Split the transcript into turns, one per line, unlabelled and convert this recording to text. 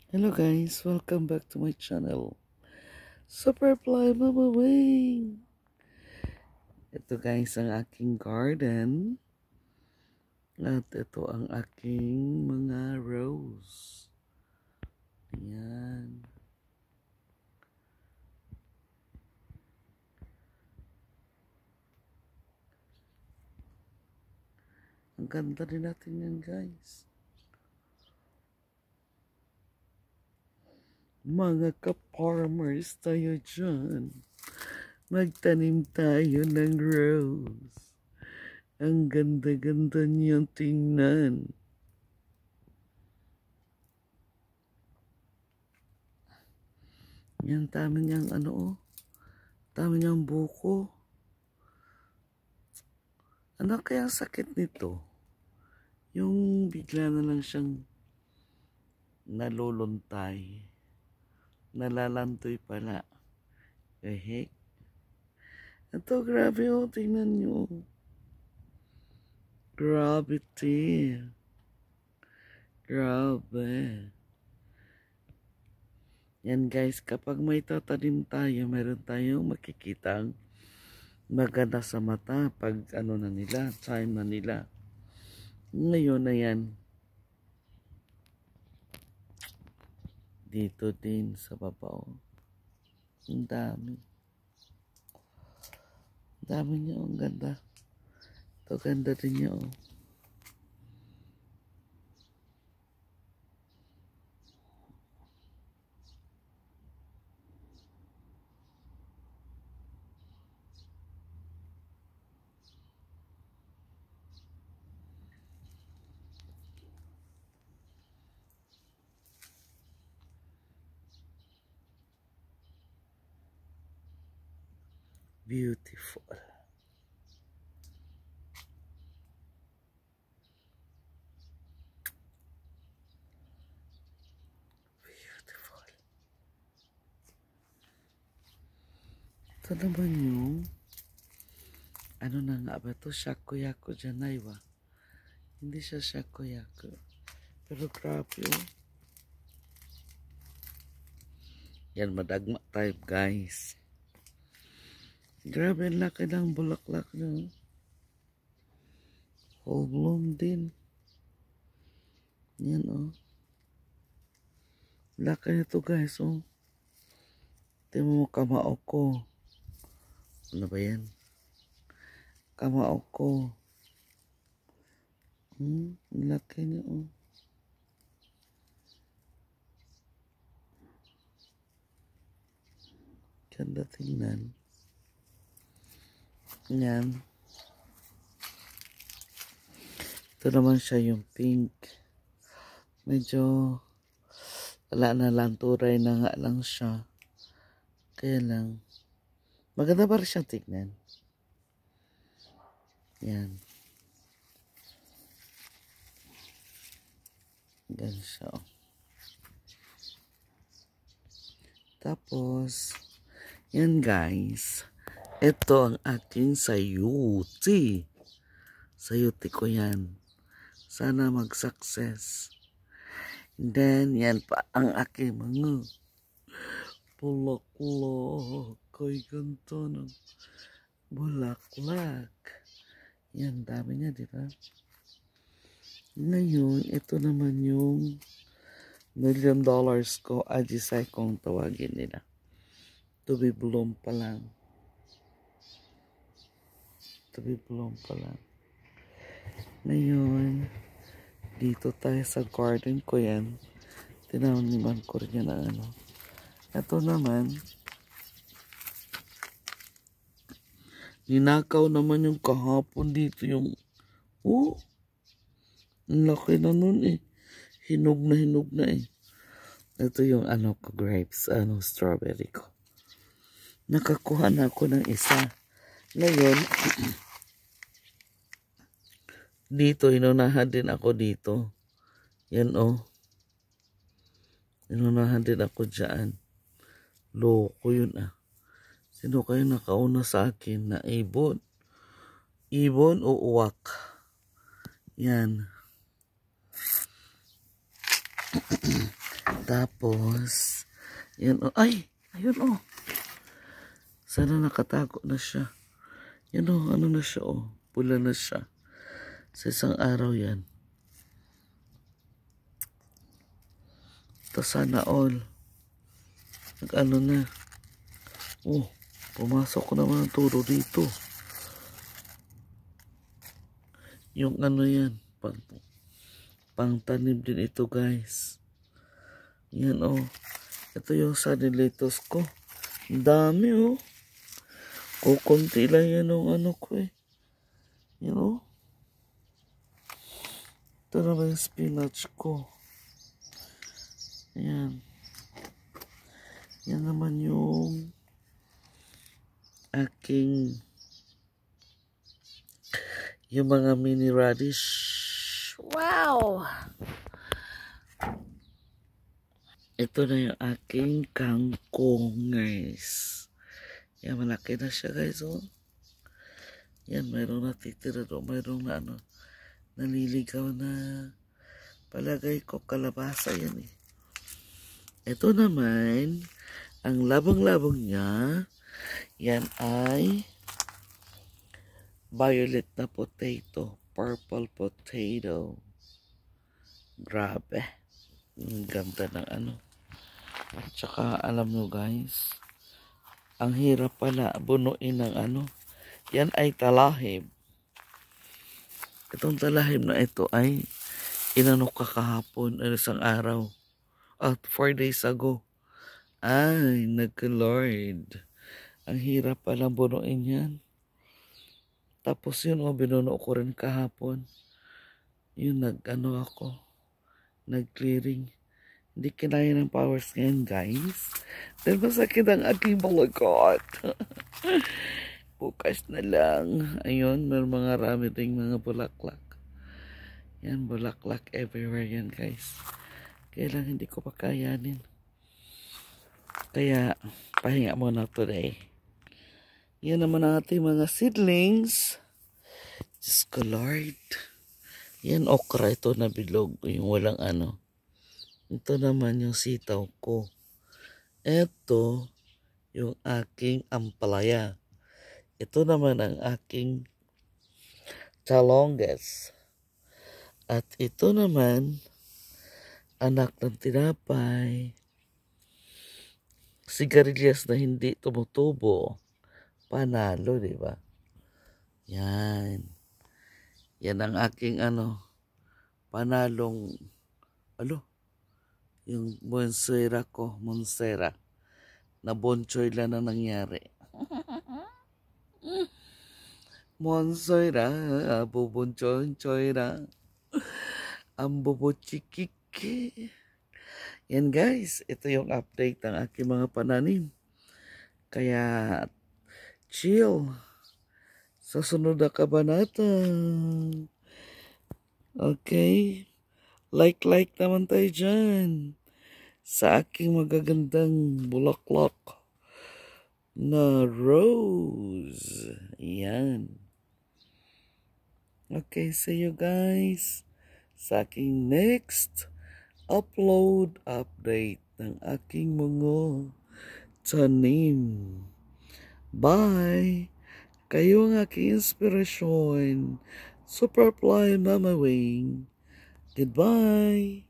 Hello guys, welcome back to my channel. Superfly Mama Wing! Ito guys ang aking garden. At ito ang aking mga rose. Ayan. Ang ganda rin natin yan guys. Mga ka-farmers tayo dyan. Magtanim tayo ng rose. Ang ganda-ganda niyang tingnan. Yan, dami niyang dami niyang buko. Ano kaya sakit nito? Yung bigla na lang siyang naluluntay. Nalalantoy pala. Heck. Ito, grabe oh. Tingnan nyo. Gravity. Grabe. Yan guys, kapag may tatanim tayo, meron tayong makikitang maganda sa mata pag na nila, time na nila. Ngayon na yan. Dito din sa babaw. Ang dami. Ang dami niya. Ang ganda. Ito ganda din niya. Oh. Beautiful. Beautiful. Ito naman yung ano na nga ba ito? Shakoyaku janaiwa. Hindi siya shakoyaku. Pero grabe oh. Yan, madagma type guys. Grabe, ang laki ng bulaklak nyo. Whole bloom din. Yan oh. Laki nito guys oh. Tingnan mo kamao ko. Ano ba yan? Kamao ko. Laki niya oh. Ganda tingnan. Yan. Ito naman siya yung pink. Medyo wala na lang, turay na nga lang siya. Kaya lang, maganda pa rin siyang tignan. Yan. Ganyan siya. Oh. Tapos, yan guys. Ito ang aking sayuti. Sayuti ko yan. Sana mag-success. And then, yan pa ang aking mga bulaklak. Kay ganito ng bulaklak. Yan, dami niya, di ba? Ngayon, ito naman yung $1 million ko. Ajisai kung tawagin nila. To be bloom pa lang. To be bloom pa lang. Ngayon, dito tayo sa garden ko yan. Tinaniman ko rin yan na ano. Ito naman, ninakaw naman yung kahapon dito yung, ang laki na nun eh. Hinog na eh. Ito yung ko, grapes, strawberry ko. Nakakuha na ako ng isa. Ngayon, dito, inunahan din ako dito. Yan oh. Inunahan din ako dyan. Loko yun ah. Sino kayo nakauna sa akin na ibon? Ibon o uwak? Yan. Tapos, yan oh. Ay! Ayun oh. Sana nakatago na siya. Yan oh, ano na siya oh. Pula na siya. Sa isang araw yan. Ito sana all. Nag-ano na. Oh, pumasok ko naman ang turo dito. Yung ano yan. Pang-tanim din ito guys. Yan oh. Ito yung sunny lettuce ko. Ang dami oh. Kukunti lang yan yung ano ko eh. Yan oh. Ito naman yung spinach ko. Ayan. Yan naman yung aking yung mga mini radish. Wow! Ito na yung aking kangkong guys. Yan, malaki na siya guys oh. Yan, mayroong natitira doon. Mayroong na ano, naliligaw na palagay ko kalabasa yan eh. Ito naman, ang labang-labang niya, yan ay violet na potato, purple potato. Grabe. Ang ganda ng ano. Tsaka alam nyo guys, ang hirap pala bunuin ng ano. Yan ay talahib. Itong talahib na ito ay inano ka kahapon, isang araw. 4 days ago. Ay, nagka-Lord. Ang hirap palang bunuin yan. Tapos yun, binuno ko rin kahapon. Yun, nag-ano ako. Nag-clearing. Hindi kinaya ng powers ngayon, guys. Dahil masakit ang aking balakat. Bukas na lang. Ayun, may mga rami ring mga bulaklak. Yan, bulaklak everywhere yan, guys. Kaya lang hindi ko pa kayanin. Kaya, pahinga muna today. Yan naman ang ating mga seedlings. Diyos ko Lord. Yan okra ito na bilog. Yung walang ano. Ito naman yung sitaw ko. Ito yung aking ampalaya. Ito naman ang aking chalonges. At ito naman anak ng tinapay. Sigarilyas na hindi tumutubo. Panalo, di ba? Yan. Yan ang aking ano, panalong, yung Monsera ko, Monsera. Na bonchoy lang na nangyari. Monsera, bubonchoy na. Ang bubuchikik. Yan guys, ito yung update ng aking mga pananim. Kaya chill sa sunod na kabanata. Okay, like naman tayo dyan sa aking magagandang bulaklak na rose. Yan. Okay, see you guys sa aking next upload update ng aking mga tanim. Bye! Kayo ang aking inspirasyon. Superfly Mama Wing. Goodbye!